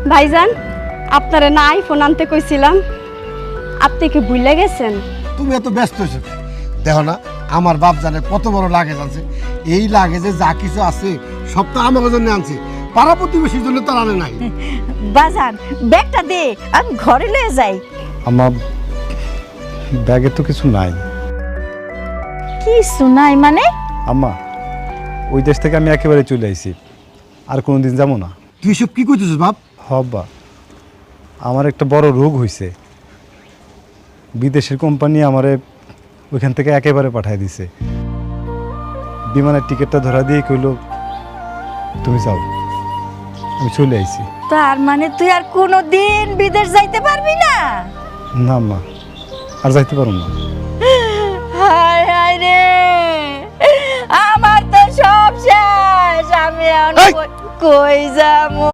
ভাইজান, আপনারে না আইফোন আনতে কইছিলাম, আপনি কি ভুলে গেছেন? তুমি এত ব্যস্ত হয়েছো, দেখো না আমার বাপ জানে কত বড় লাগেজ আছে। এই লাগেজে যা কিছু আছে সব তো আমার জন্য আনছে, পাড়া প্রতিবেশীর জন্য তো আনে নাই। বাজান ব্যাগটা দে, আমি ঘরে লয়ে যাই। আমার ব্যাগে তো কিছু নাই। কিছু নাই মানে? আম্মা, ওই দেশ থেকে আমি একেবারে চলে আইছি, আর কোনোদিন যাবো না। তুই সব কি করতেছিস বাপ? হব্বা, আমার একটা বড় রোগ হয়েছে। বিদেশের কোম্পানি আমারে ওইখান থেকে একেবারে পাঠিয়ে দিছে। বিমানের টিকিটটা ধরা দিয়ে কইলো তুমি যাও। আমি চলে আইছি। তার মানে তুই আর কোনোদিন বিদেশ যাইতে পারবি না? না আম্মা, আর যাইতে পারো না। হায় হায় রে, আমার তো সব শেষ। আমি এখন কই যাবো?